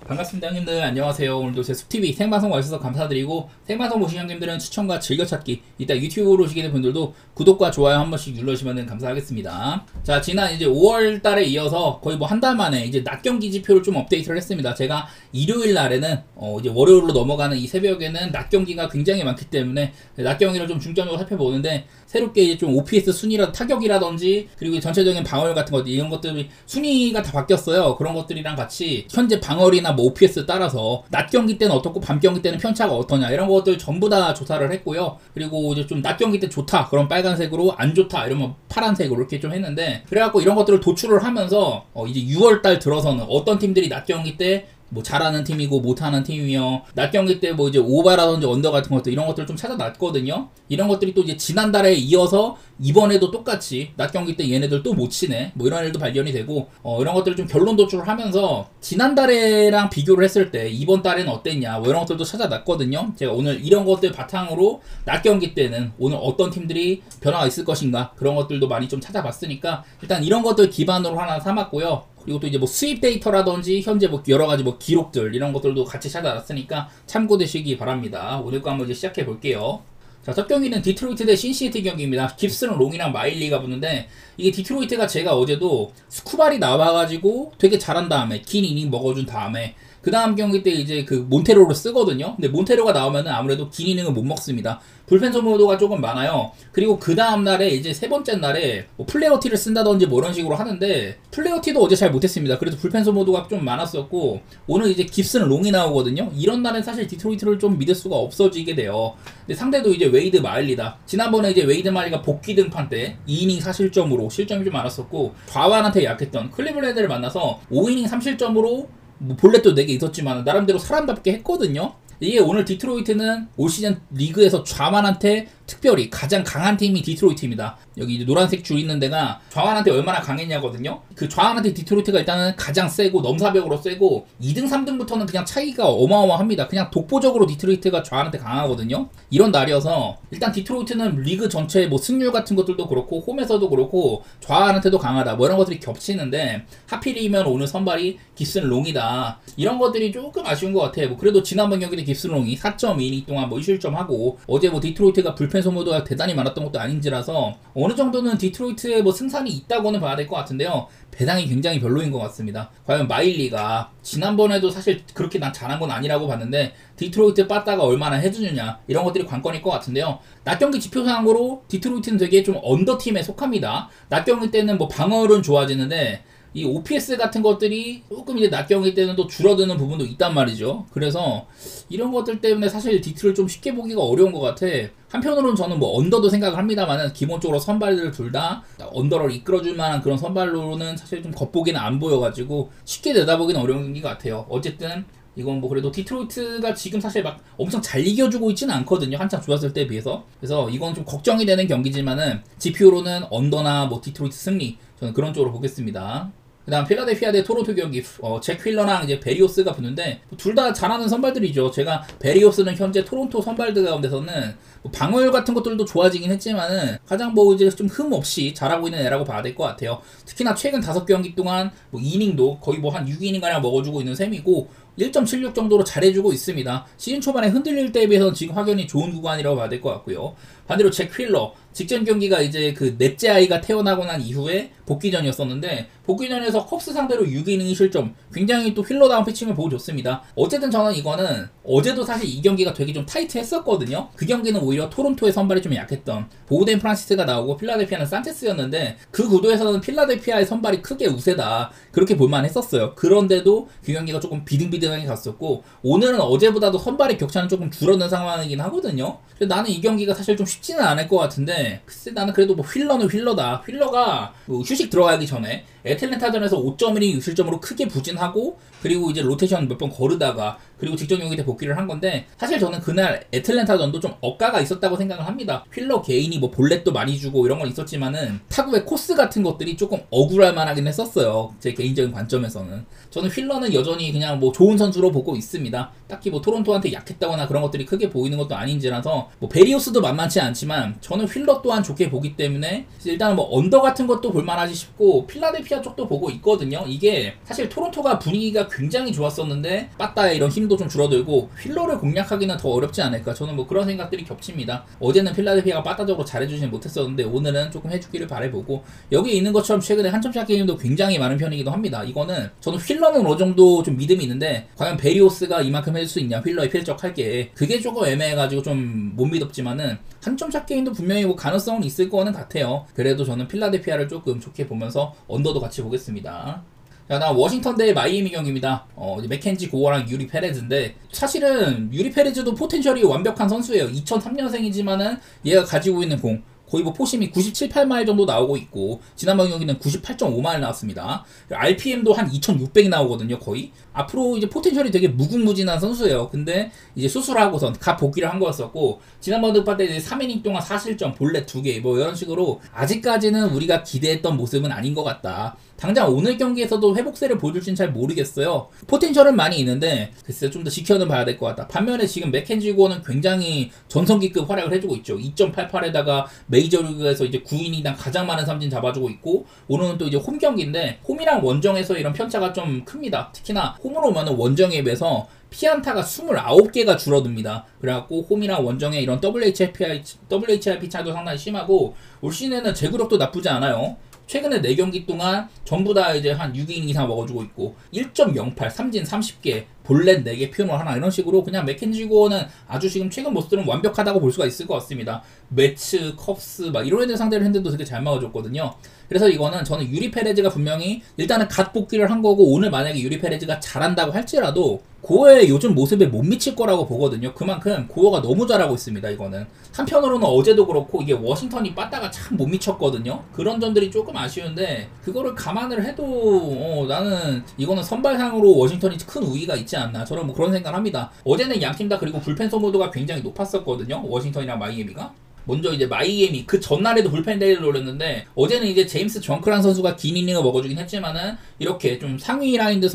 반갑습니다 형님들. 안녕하세요. 오늘도 제 숲TV 생방송 와주셔서 감사드리고, 생방송 보신 형님들은 추천과 즐겨찾기, 이따 유튜브로 오시게 된 분들도 구독과 좋아요 한 번씩 눌러주시면 감사하겠습니다. 자, 지난 이제 5월달에 이어서 거의 뭐 한 달 만에 이제 낮 경기 지표를 좀 업데이트를 했습니다. 제가 일요일 날에는 이제 월요일로 넘어가는 이 새벽에는 낮 경기가 굉장히 많기 때문에 낮 경기를 좀 중점적으로 살펴보는데, 새롭게 이제 좀 OPS 순위라 타격이라든지 그리고 전체적인 방어율 같은 것들, 이런 것들이 순위가 다 바뀌었어요. 그런 것들이랑 같이 현재 방어율이나 뭐 OPS 따라서 낮 경기 때는 어떻고 밤 경기 때는 편차가 어떠냐, 이런 것들 전부 다 조사를 했고요. 그리고 이제 좀 낮 경기 때 좋다 그럼 빨간색으로, 안 좋다 이러면 파란색으로 이렇게 좀 했는데, 그래갖고 이런 것들을 도출을 하면서 이제 6월달 들어서는 어떤 팀들이 낮 경기 때 뭐 잘하는 팀이고 못하는 팀이며, 낮 경기 때 뭐 이제 오바라든지 언더 같은 것들, 이런 것들을 좀 찾아놨거든요. 이런 것들이 또 이제 지난달에 이어서 이번에도 똑같이 낮 경기 때 얘네들 또 못 치네, 뭐 이런 일도 발견이 되고, 이런 것들을 좀 결론 도출을 하면서 지난달에랑 비교를 했을 때 이번 달에는 어땠냐, 뭐 이런 것들도 찾아놨거든요. 제가 오늘 이런 것들 바탕으로 낮 경기 때는 오늘 어떤 팀들이 변화가 있을 것인가, 그런 것들도 많이 좀 찾아봤으니까 일단 이런 것들 기반으로 하나 삼았고요. 그리고 또 이제 뭐 수입 데이터라든지 현재 뭐 여러 가지 뭐 기록들, 이런 것들도 같이 찾아놨으니까 참고되시기 바랍니다. 오늘 거 한번 이제 시작해 볼게요. 자, 첫 경기는 디트로이트 대 신시티 경기입니다. 깁스는 롱이랑 마일리가 붙는데, 이게 디트로이트가 제가 어제도 스쿠발이 나와가지고 되게 잘한 다음에 긴 이닝 먹어준 다음에 그 다음 경기 때 이제 그 몬테로를 쓰거든요. 근데 몬테로가 나오면은 아무래도 긴 이닝을 못 먹습니다. 불펜 소모도가 조금 많아요. 그리고 그 다음 날에 이제 세 번째 날에 뭐 플레어티를 쓴다든지 뭐 이런 식으로 하는데, 플레어티도 어제 잘 못했습니다. 그래도 불펜 소모도가 좀 많았었고, 오늘 이제 깁스는 롱이 나오거든요. 이런 날엔 사실 디트로이트를 좀 믿을 수가 없어지게 돼요. 근데 상대도 이제 웨이드 마일리다. 지난번에 이제 웨이드 마일리가 복귀 등판 때 2이닝 4실점으로 실점이 좀 많았었고, 좌완한테 약했던 클리블랜드를 만나서 5이닝 3실점으로 뭐 볼넷도 4개 있었지만 나름대로 사람답게 했거든요. 이게 오늘 디트로이트는 올 시즌 리그에서 좌완한테 특별히 가장 강한 팀이 디트로이트입니다. 여기 이제 노란색 줄 있는 데가 좌완한테 얼마나 강했냐거든요. 그 좌완한테 디트로이트가 일단은 가장 세고 넘사벽으로 세고, 2등 3등부터는 그냥 차이가 어마어마합니다. 그냥 독보적으로 디트로이트가 좌완한테 강하거든요. 이런 날이어서 일단 디트로이트는 리그 전체 뭐 승률 같은 것들도 그렇고 홈에서도 그렇고 좌완한테도 강하다, 뭐 이런 것들이 겹치는데, 하필이면 오늘 선발이 깁슨 롱이다. 이런 것들이 조금 아쉬운 것 같아요. 뭐 그래도 지난번 경기 때 깁슨 롱이 4.2이닝 동안 뭐 1실점하고, 어제 뭐 디트로이트가 불펜 소모도가 대단히 많았던 것도 아닌지라서 어느 정도는 디트로이트의 뭐 승산이 있다고는 봐야 될 것 같은데요. 배당이 굉장히 별로인 것 같습니다. 과연 마일리가 지난번에도 사실 그렇게 난 잘한 건 아니라고 봤는데, 디트로이트 빠따가 얼마나 해주느냐, 이런 것들이 관건일 것 같은데요. 낮 경기 지표상으로 디트로이트는 되게 좀 언더팀에 속합니다. 낮 경기 때는 뭐 방어율은 좋아지는데 이 OPS 같은 것들이 조금 이제 낮 경기 때는 또 줄어드는 부분도 있단 말이죠. 그래서 이런 것들 때문에 사실 디트를 좀 쉽게 보기가 어려운 것 같아. 한편으로는 저는 뭐 언더도 생각을 합니다만, 기본적으로 선발들 둘 다 언더를 이끌어줄 만한 그런 선발로는 사실 좀 겉보기는 안 보여가지고 쉽게 내다보기는 어려운 것 같아요. 어쨌든 이건 뭐 그래도 디트로이트가 지금 사실 막 엄청 잘 이겨주고 있지는 않거든요, 한참 좋았을 때에 비해서. 그래서 이건 좀 걱정이 되는 경기지만은 지표로는 언더나 뭐 디트로이트 승리, 저는 그런 쪽으로 보겠습니다. 그 다음 필라델피아 대 토론토 경기, 잭 휠러랑 이제 베리오스가 붙는데, 둘 다 잘하는 선발들이죠. 제가 베리오스는 현재 토론토 선발들 가운데서는 뭐 방어율 같은 것들도 좋아지긴 했지만은 가장 뭐 이제 좀 흠 없이 잘하고 있는 애라고 봐야 될 것 같아요. 특히나 최근 5경기 동안 뭐 이닝도 거의 뭐 한 6이닝가량 먹어주고 있는 셈이고, 1.76 정도로 잘해주고 있습니다. 시즌 초반에 흔들릴 때에 비해서는 지금 확연히 좋은 구간이라고 봐야 될 것 같고요. 반대로 잭 휠러, 직전 경기가 이제 그 넷째 아이가 태어나고 난 이후에 복귀전이었었는데, 복귀전에서 컵스 상대로 6이닝 실점, 굉장히 또 휠러다운 피칭을 보여줬습니다. 어쨌든 저는 이거는 어제도 사실 이 경기가 되게 좀 타이트했었거든요. 그 경기는 오히려 토론토의 선발이 좀 약했던 보우덴 프란시스가 나오고 필라델피아는 산체스였는데, 그 구도에서는 필라델피아의 선발이 크게 우세다, 그렇게 볼만 했었어요. 그런데도 그 경기가 조금 비등비등하게 갔었고, 오늘은 어제보다도 선발의 격차는 조금 줄어든 상황이긴 하거든요. 나는 이 경기가 사실 좀 쉽지는 않을 것 같은데, 글쎄 나는 그래도 뭐 휠러는 휠러다. 휠러가 뭐 휴식 들어가기 전에 애틀랜타전에서 5.1이닝 6실점으로 크게 부진하고, 그리고 이제 로테이션 몇 번 거르다가, 그리고 직전 경기 때 복귀를 한 건데, 사실 저는 그날 애틀랜타전도 좀 억가가 있었다고 생각을 합니다. 휠러 개인이 뭐 볼넷도 많이 주고 이런 건 있었지만은 타구의 코스 같은 것들이 조금 억울할 만하긴 했었어요. 제 개인적인 관점에서는. 저는 휠러는 여전히 그냥 뭐 좋은 선수로 보고 있습니다. 딱히 뭐 토론토한테 약했다거나 그런 것들이 크게 보이는 것도 아닌지라서, 뭐 베리오스도 만만치 않지만 저는 휠러 또한 좋게 보기 때문에 일단은 뭐 언더 같은 것도 볼만하지 싶고, 필라델피아 필라델피아 쪽도 보고 있거든요. 이게 사실 토론토가 분위기가 굉장히 좋았었는데 빠따의 이런 힘도 좀 줄어들고 휠러를 공략하기는 더 어렵지 않을까, 저는 뭐 그런 생각들이 겹칩니다. 어제는 필라델피아가 빠따적으로 잘해주진 못했었는데 오늘은 조금 해주기를 바라보고, 여기 있는 것처럼 최근에 한점샷 게임도 굉장히 많은 편이기도 합니다. 이거는 저는 휠러는 어느 정도 좀 믿음이 있는데 과연 베리오스가 이만큼 해줄 수 있냐, 휠러의 필적할게, 그게 조금 애매해가지고 좀 못 믿었지만은 한점샷 게임도 분명히 뭐 가능성은 있을 거는 같아요. 그래도 저는 필라델피아를 조금 좋게 보면서 언더도 같이 보겠습니다. 자, 나 워싱턴 대 마이애미 경기입니다. 맥켄지 고어랑 유리 페레즈인데, 사실은 유리 페레즈도 포텐셜이 완벽한 선수예요. 2003년생이지만은 얘가 가지고 있는 공 거의 뭐 포심이 97, 8마일 정도 나오고 있고, 지난번 경기는 98.5마일 나왔습니다. RPM도 한 2600이 나오거든요, 거의. 앞으로 이제 포텐셜이 되게 무궁무진한 선수예요. 근데 이제 수술하고선 갓 복귀를 한 거였었고, 지난번 득파 때 이제 3이닝 동안 4실점, 볼넷 2개, 뭐 이런 식으로 아직까지는 우리가 기대했던 모습은 아닌 것 같다. 당장 오늘 경기에서도 회복세를 보여줄지는 잘 모르겠어요. 포텐셜은 많이 있는데 글쎄 좀 더 지켜는 봐야 될 것 같다. 반면에 지금 맥켄지 고어는 굉장히 전성기급 활약을 해주고 있죠. 2.88에다가 메이저리그에서 이제 9이닝당 가장 많은 삼진 잡아주고 있고, 오늘은 또 이제 홈 경기인데 홈이랑 원정에서 이런 편차가 좀 큽니다. 특히나 홈으로 오면 원정에 비해서 피안타가 29개가 줄어듭니다. 그래갖고 홈이랑 원정의 이런 WHIP 차도 상당히 심하고, 올 시즌에는 제구력도 나쁘지 않아요. 최근에 4경기 동안 전부 다 이제 한 6이닝 이상 먹어주고 있고, 1.08, 삼진 30개, 볼넷 4개, 피홈런 하나, 이런 식으로 그냥 맥켄지 고어는 아주 지금 최근 모습들은 완벽하다고 볼 수가 있을 것 같습니다. 매츠, 컵스 막 이런 애들 상대를 했는데도 되게 잘 막아줬거든요. 그래서 이거는 저는 유리 페레즈가 분명히 일단은 갓 복귀를 한 거고, 오늘 만약에 유리 페레즈가 잘한다고 할지라도 고어의 요즘 모습에 못 미칠 거라고 보거든요. 그만큼 고어가 너무 잘하고 있습니다. 이거는 한편으로는 어제도 그렇고 이게 워싱턴이 빠따가 참 못 미쳤거든요. 그런 점들이 조금 아쉬운데, 그거를 감안을 해도 나는 이거는 선발상으로 워싱턴이 큰 우위가 있지 않나, 저는 뭐 그런 생각을 합니다. 어제는 양팀 다 그리고 불펜 소모도가 굉장히 높았었거든요. 워싱턴이랑 마이애미가. 먼저 이제 마이애미 그 전날에도 불펜 데이를 노렸는데, 어제는 이제 제임스 정크란 선수가 긴 이닝을 먹어주긴 했지만은 이렇게 좀 상위 라인드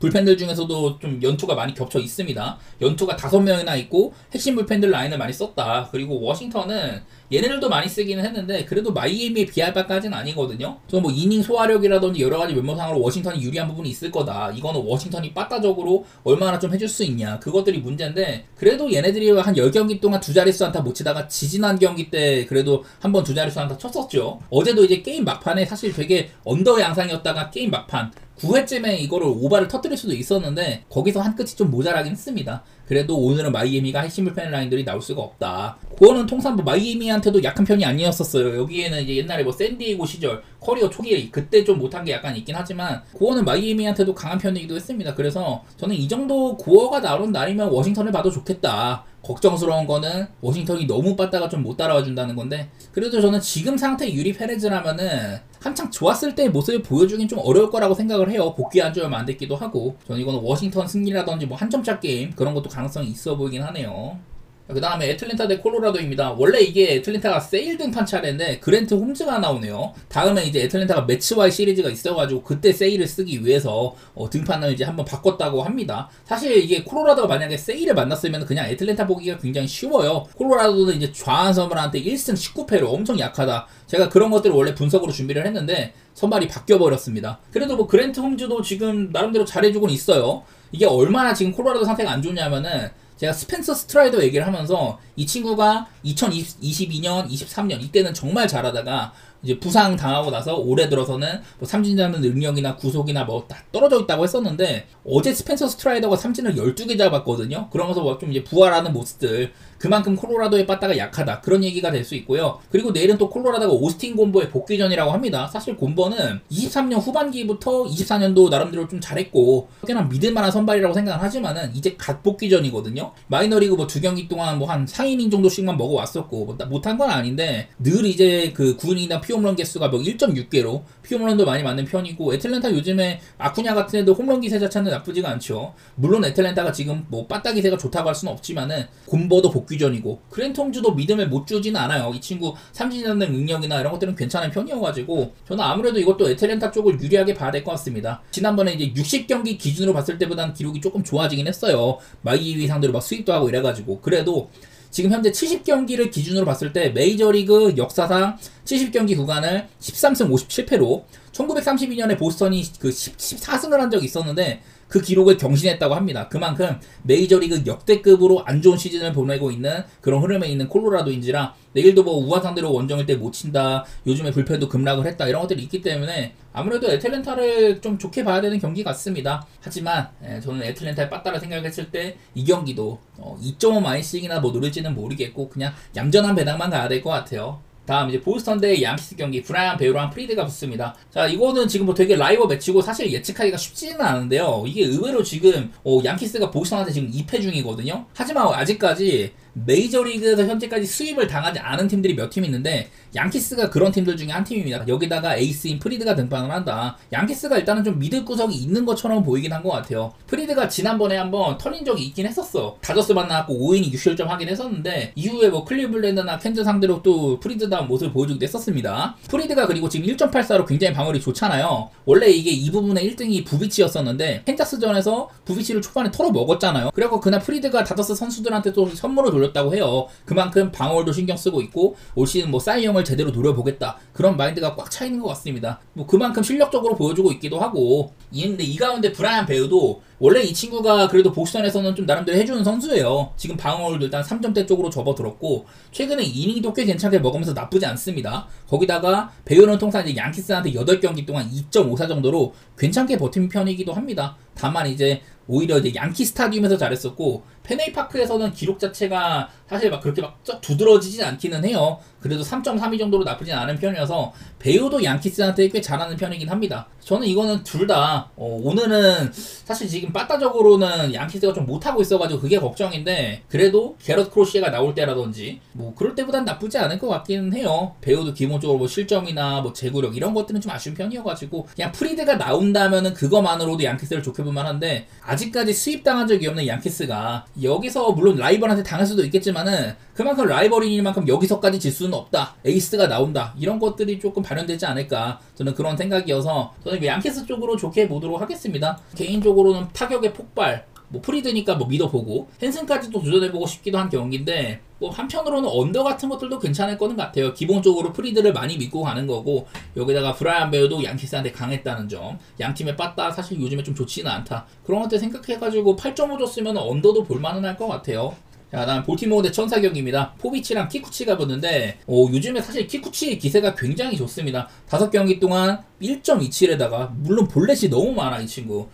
불펜들 중에서도 좀 연투가 많이 겹쳐 있습니다. 연투가 5명이나 있고 핵심 불펜들 라인을 많이 썼다. 그리고 워싱턴은 얘네들도 많이 쓰기는 했는데 그래도 마이애미에 비할 바까지는 아니거든요. 저는 뭐 이닝 소화력이라든지 여러가지 면모상으로 워싱턴이 유리한 부분이 있을 거다. 이거는 워싱턴이 빠따적으로 얼마나 좀 해줄 수 있냐, 그것들이 문제인데, 그래도 얘네들이 한 10경기 동안 두 자릿수 안타 못 치다가 지지난 경기 때 그래도 한번 두 자릿수 안타 쳤었죠. 어제도 이제 게임 막판에 사실 되게 언더 양상이었다가 게임 막판 9회쯤에 이거를 오바를 터뜨릴 수도 있었는데 거기서 한 끗이 좀 모자라긴 했습니다. 그래도 오늘은 마이애미가 핵심 불펜 라인들이 나올 수가 없다. 그거는 통상 뭐 마이애미한테도 약한 편이 아니었었어요. 여기에는 이제 옛날에 뭐 샌디에고 시절 커리어 초기에 그때 좀 못한 게 약간 있긴 하지만, 그거는 마이애미한테도 강한 편이기도 했습니다. 그래서 저는 이 정도 고어가 나오는 날이면 워싱턴을 봐도 좋겠다. 걱정스러운 거는 워싱턴이 너무 빠따가 좀 못 따라와 준다는 건데, 그래도 저는 지금 상태 유리 페레즈라면은 한창 좋았을 때의 모습을 보여주긴 좀 어려울 거라고 생각을 해요. 복귀한 지 얼마 안 됐기도 하고. 저는 이거는 워싱턴 승리라든지 뭐 한 점차 게임 그런 것도 가능성이 있어 보이긴 하네요. 그 다음에 애틀랜타 대 콜로라도입니다. 원래 이게 애틀랜타가 세일 등판 차례인데 그랜트 홈즈가 나오네요. 다음에 이제 애틀랜타가 매치와이 시리즈가 있어가지고 그때 세일을 쓰기 위해서 등판을 이제 한번 바꿨다고 합니다. 사실 이게 콜로라도가 만약에 세일을 만났으면 그냥 애틀랜타 보기가 굉장히 쉬워요. 콜로라도는 이제 좌한 선발한테 1승 19패로 엄청 약하다. 제가 그런 것들을 원래 분석으로 준비를 했는데 선발이 바뀌어버렸습니다. 그래도 뭐 그랜트 홈즈도 지금 나름대로 잘해주곤 있어요. 이게 얼마나 지금 콜로라도 상태가 안 좋냐면은, 제가 스펜서 스트라이더 얘기를 하면서 이 친구가 2022년, 23년 이때는 정말 잘하다가 이제 부상 당하고 나서 올해 들어서는 뭐 삼진 잡는 능력이나 구속이나 뭐 다 떨어져 있다고 했었는데, 어제 스펜서 스트라이더가 삼진을 12개 잡았거든요. 그러면서 뭐 좀 이제 부활하는 모습들, 그만큼 콜로라도의 빠따가 약하다, 그런 얘기가 될 수 있고요. 그리고 내일은 또 콜로라도가 오스틴 곰보의 복귀전이라고 합니다. 사실 곰보는 23년 후반기부터 24년도 나름대로 좀 잘했고 꽤나 믿을만한 선발이라고 생각을 하지만은 이제 갓 복귀전이거든요. 마이너리그 뭐 2경기 동안 뭐 한 4이닝 정도씩만 먹어왔었고 뭐 못한 건 아닌데, 늘 이제 그 9이닝당 피홈런 개수가 뭐 1.6개로 피홈런도 많이 맞는 편이고, 애틀랜타 요즘에 아쿠냐 같은 애도 홈런 기세 자체는 나쁘지가 않죠. 물론 애틀랜타가 지금 뭐 빠따 기세가 좋다고 할 수는 없지만은 곰보도 복귀전이고 그랜트 홈즈도 믿음을 못 주지는 않아요. 이 친구 삼진 잡는 능력이나 이런 것들은 괜찮은 편이어가지고 저는 아무래도 이것도 애틀랜타 쪽을 유리하게 봐야 될 것 같습니다. 지난번에 이제 60경기 기준으로 봤을 때보다는 기록이 조금 좋아지긴 했어요. 마이애미 상대로 막 수입도 하고 이래가지고. 그래도 지금 현재 70경기를 기준으로 봤을 때 메이저리그 역사상 70경기 구간을 13승 57패로 1932년에 보스턴이 그 14승을 한 적이 있었는데 그 기록을 경신했다고 합니다. 그만큼 메이저리그 역대급으로 안 좋은 시즌을 보내고 있는 그런 흐름에 있는 콜로라도인지라 내일도 뭐 우한 상대로 원정일 때 못 친다, 요즘에 불펜도 급락을 했다, 이런 것들이 있기 때문에 아무래도 애틀랜타를 좀 좋게 봐야 되는 경기 같습니다. 하지만 저는 애틀랜타의 빠따를 생각했을 때 이 경기도 2.5 마이씩이나 뭐 노릴지는 모르겠고 그냥 얌전한 배당만 가야 될 것 같아요. 다음 이제 보스턴 대 양키스 경기, 브라이언 베우랑 프리드가 붙습니다. 자, 이거는 지금 뭐 되게 라이벌 매치고 사실 예측하기가 쉽지는 않은데요. 이게 의외로 지금 양키스가 보스턴한테 지금 2패 중이거든요. 하지만 아직까지 메이저리그에서 현재까지 수입을 당하지 않은 팀들이 몇 팀 있는데 양키스가 그런 팀들 중에 한 팀입니다. 여기다가 에이스인 프리드가 등판을 한다. 양키스가 일단은 좀 믿을 구석이 있는 것처럼 보이긴 한 것 같아요. 프리드가 지난번에 한번 털린 적이 있긴 했었어. 다저스 만나갖고 5이닝 6실점 하긴 했었는데 이후에 뭐 클리블랜드나 캔즈 상대로 또 프리드다운 모습을 보여주기도 했었습니다. 프리드가 그리고 지금 1.84로 굉장히 방어력이 좋잖아요. 원래 이게 이 부분의 1등이 부비치였었는데 캔자스전에서 부비치를 초반에 털어 먹었잖아요. 그래갖고 그날 프리드가 다저스 선수들한테 또 선물을 돌렸다고 해요. 그만큼 방어도 신경 쓰고 있고 올 시즌 뭐 사이 형을 제대로 노려보겠다, 그런 마인드가 꽉 차 있는 것 같습니다. 뭐 그만큼 실력적으로 보여주고 있기도 하고. 근데 이 가운데 브라이언 베우도 원래 이 친구가 그래도 보스턴에서는 좀 나름대로 해주는 선수예요. 지금 방어율도 일단 3점대 쪽으로 접어들었고 최근에 이닝도 꽤 괜찮게 먹으면서 나쁘지 않습니다. 거기다가 베우는 통상 이제 양키스한테 8경기 동안 2.54 정도로 괜찮게 버틴 편이기도 합니다. 다만 이제 오히려 이제 양키 스타디움에서 잘했었고 페네이 파크에서는 기록 자체가 사실 막 그렇게 막 두드러지진 않기는 해요. 그래도 3.32 정도로 나쁘진 않은 편이어서 베우도 양키스한테 꽤 잘하는 편이긴 합니다. 저는 이거는 둘 다 오늘은 사실 지금 빠따적으로는 양키스가 좀 못하고 있어가지고 그게 걱정인데 그래도 게럿 크로시에가 나올 때라든지 뭐 그럴 때보단 나쁘지 않을 것 같기는 해요. 베우도 기본적으로 뭐 실점이나 뭐 제구력 이런 것들은 좀 아쉬운 편이어가지고 그냥 프리드가 나온다면은 그거만으로도 양키스를 좋게 볼만 한데 아직까지 수입당한 적이 없는 양키스가 여기서 물론 라이벌한테 당할 수도 있겠지만은 그만큼 라이벌이니만큼 여기서까지 질 수는 없다, 에이스가 나온다, 이런 것들이 조금 발현되지 않을까, 저는 그런 생각이어서 저는 양키스 쪽으로 좋게 보도록 하겠습니다. 개인적으로는 타격의 폭발, 뭐 프리드니까 뭐 믿어보고 헨슨까지도 도전해보고 싶기도 한 경기인데 뭐 한편으로는 언더 같은 것들도 괜찮을 거는 같아요. 기본적으로 프리드를 많이 믿고 가는 거고 여기다가 브라이언 베우도 양키스한테 강했다는 점, 양팀의 빠따 사실 요즘에 좀 좋지는 않다, 그런 것들 생각해가지고 8.5 줬으면 언더도 볼만은 할 것 같아요. 자, 다음 볼티모어 대 천사 경기입니다. 포비치랑 키쿠치가 붙는데 요즘에 사실 키쿠치 기세가 굉장히 좋습니다. 5경기 동안 1.27에다가 물론 볼넷이 너무 많아 이 친구.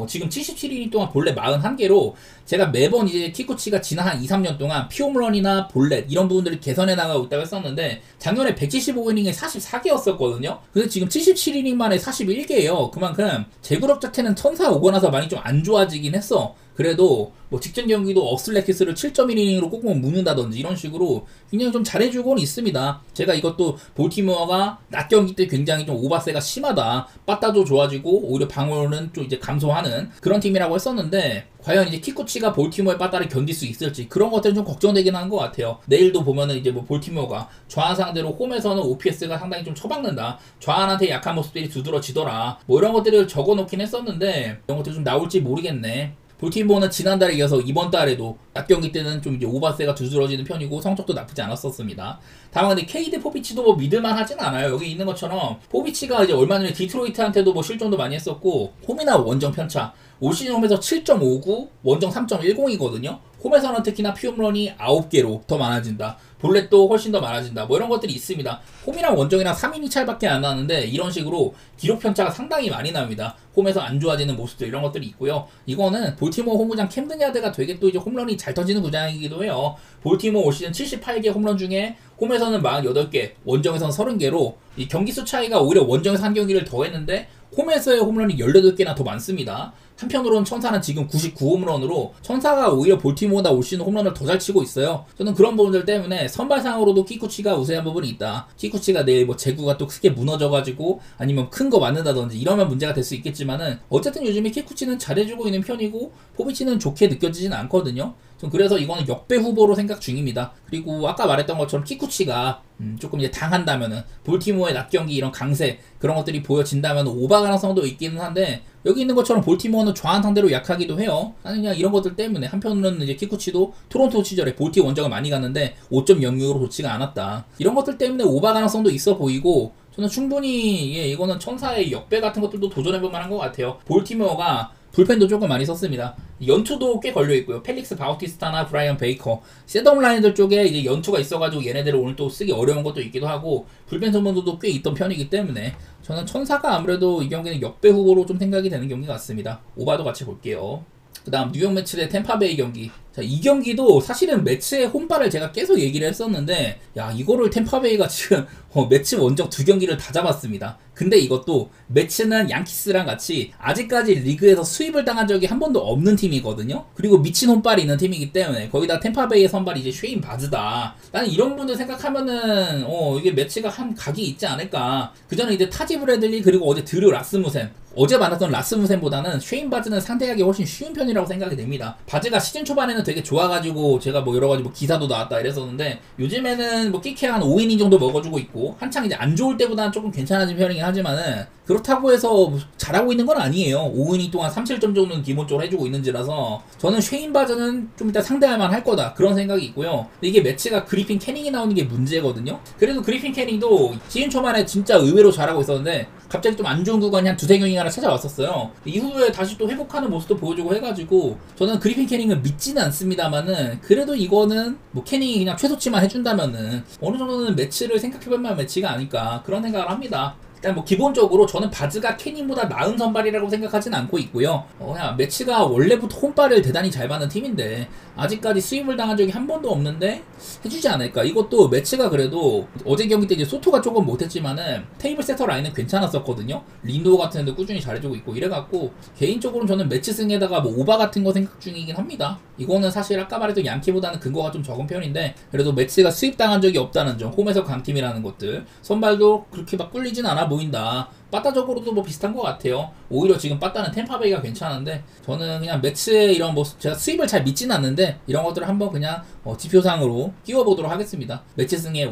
지금 77이닝 동안 볼넷 41개로 제가 매번 이제 키쿠치가 지난 한 2, 3년 동안 피홈런이나 볼넷 이런 부분들을 개선해 나가고 있다고 했었는데 작년에 175이닝에 44개였었거든요. 근데 지금 77이닝 만에 41개예요. 그만큼 제구력 자체는 천사 오고 나서 많이 좀 안 좋아지긴 했어. 그래도 뭐 직전 경기도 억슬레티스를 7.1이닝으로 꽁꽁 묶는다든지 이런 식으로 굉장히 좀 잘해주고는 있습니다. 제가 이것도 볼티모어가 낮 경기 때 굉장히 좀 오바세가 심하다, 빠따도 좋아지고 오히려 방어는 좀 이제 감소하는 그런 팀이라고 했었는데 과연 이제 키쿠치가 볼티모어의 빠따를 견딜 수 있을지 그런 것들은 좀 걱정되긴 한 것 같아요. 내일도 보면은 이제 뭐 볼티모어가 좌한 상대로 홈에서는 OPS가 상당히 좀 처박는다, 좌한한테 약한 모습들이 두드러지더라, 뭐 이런 것들을 적어놓긴 했었는데 이런 것들이 좀 나올지 모르겠네. 볼티모어는 지난달에 이어서 이번 달에도 낮 경기 때는 좀 이제 오바세가 두드러지는 편이고 성적도 나쁘지 않았었습니다. 다만 근데 KD 포비치도 뭐 믿을만 하진 않아요. 여기 있는 것처럼 포비치가 이제 얼마 전에 디트로이트한테도 뭐 실점도 많이 했었고 홈이나 원정 편차 올 시즌 홈에서 7.59, 원정 3.10이거든요. 홈에서는 특히나 피홈런이 9개로 더 많아진다, 볼넷도 훨씬 더 많아진다, 뭐 이런 것들이 있습니다. 홈이랑 원정이랑 3이닝 차이밖에 안 나는데 이런 식으로 기록 편차가 상당히 많이 납니다. 홈에서 안 좋아지는 모습들 이런 것들이 있고요. 이거는 볼티모어 홈구장 캠든 야드가 되게 또 이제 홈런이 잘 터지는 구장이기도 해요. 볼티모어 올 시즌 78개 홈런 중에 홈에서는 48개, 원정에서는 30개로 이 경기수 차이가 오히려 원정에서 한 경기를 더 했는데 홈에서의 홈런이 18개나 더 많습니다. 한편으로는 천사는 지금 99홈런으로 천사가 오히려 볼티모어보다 올 시즌 홈런을 더 잘 치고 있어요. 저는 그런 부분들 때문에 선발상으로도 키쿠치가 우세한 부분이 있다. 키쿠치가 내일 뭐 제구가 또 크게 무너져가지고 아니면 큰 거 맞는다든지 이러면 문제가 될 수 있겠지만은 어쨌든 요즘에 키쿠치는 잘해주고 있는 편이고 포비치는 좋게 느껴지진 않거든요. 좀 그래서 이거는 역배 후보로 생각 중입니다. 그리고 아까 말했던 것처럼 키쿠치가 조금 이제 당한다면은 볼티모어의 낮 경기 이런 강세 그런 것들이 보여진다면 오바 가능성도 있기는 한데 여기 있는 것처럼 볼티모어는 좌한 상대로 약하기도 해요. 아니 그냥 이런 것들 때문에 한편으로는 이제 키쿠치도 토론토 시절에 볼티 원정을 많이 갔는데 5.06으로 좋지가 않았다. 이런 것들 때문에 오바 가능성도 있어 보이고 저는 충분히 이거는 천사의 역배 같은 것들도 도전해볼 만한 것 같아요. 볼티모어가 불펜도 조금 많이 썼습니다. 연투도 꽤 걸려있고요. 펠릭스 바우티스타나 브라이언 베이커 셋업 라인들 쪽에 이제 연투가 있어가지고 얘네들을 오늘 또 쓰기 어려운 것도 있기도 하고 불펜 선번도도 꽤 있던 편이기 때문에 저는 천사가 아무래도 이 경기는 역배 후보로 좀 생각이 되는 경기 같습니다. 오바도 같이 볼게요. 그 다음 뉴욕 매치 대 템파베이 경기. 자, 이 경기도 사실은 매치의 홈발을 제가 계속 얘기를 했었는데 야 이거를 템파베이가 지금 매치 원정 2경기를 다 잡았습니다. 근데 이것도 매치는 양키스랑 같이 아직까지 리그에서 수입을 당한 적이 한 번도 없는 팀이거든요. 그리고 미친 홈발이 있는 팀이기 때문에 거기다 템파베이의 선발이 이제 쉐인 바즈다. 나는 이런 분들 생각하면은 이게 매치가 한 각이 있지 않을까. 그전에 이제 타지 브래들리 그리고 어제 드류 라스무센 어제 만났던 라스무센보다는 쉐인 바즈는 상대하기 훨씬 쉬운 편이라고 생각이 됩니다. 바즈가 시즌 초반에는 되게 좋아가지고 제가 뭐 여러가지 뭐 기사도 나왔다 이랬었는데 요즘에는 뭐 끼케 한 5이닝 정도 먹어주고 있고 한창 이제 안 좋을 때보다는 조금 괜찮아진 편이긴 하지만은 그렇다고 해서 잘하고 있는 건 아니에요. 5이닝 동안 3실점 정도는 기본적으로 해주고 있는지라서 저는 쉐인 바즈는 좀 이따 상대할만 할 거다 그런 생각이 있고요. 근데 이게 매치가 그리핀 캐닝이 나오는 게 문제거든요. 그래도 그리핀 캐닝도 시즌 초반에 진짜 의외로 잘하고 있었는데 갑자기 좀 안 좋은 구간이 한 두세 경기가 찾아왔었어요. 이후에 다시 또 회복하는 모습도 보여주고 해가지고 저는 그리핀 캐닝을 믿지는 않습니다만은 그래도 이거는 뭐 캐닝이 그냥 최소치만 해준다면은 어느 정도는 매치를 생각해볼 만한 매치가 아닐까 그런 생각을 합니다. 일단 뭐 기본적으로 저는 바즈가 캐닝보다 나은 선발이라고 생각하진 않고 있고요. 그냥 매치가 원래부터 홈발을 대단히 잘 받는 팀인데 아직까지 수입을 당한 적이 한 번도 없는데 해주지 않을까. 이것도 매치가 그래도 어제 경기 때 이제 소토가 조금 못했지만은 테이블 세터 라인은 괜찮았었거든요. 린도 같은 애도 꾸준히 잘해주고 있고 이래갖고 개인적으로는 저는 매치 승에다가 뭐 오바 같은 거 생각 중이긴 합니다. 이거는 사실 아까 말했던 양키보다는 근거가 좀 적은 편인데 그래도 매치가 수입당한 적이 없다는 점, 홈에서 강팀이라는 것들, 선발도 그렇게 막 꿀리진 않아 보인다. 빠따적으로도 뭐 비슷한 것 같아요. 오히려 지금 빠따는 템파베이가 괜찮은데 저는 그냥 매치에 이런 뭐 제가 수입을 잘 믿지는 않는데 이런 것들을 한번 그냥 지표상으로 끼워보도록 하겠습니다. 매치승의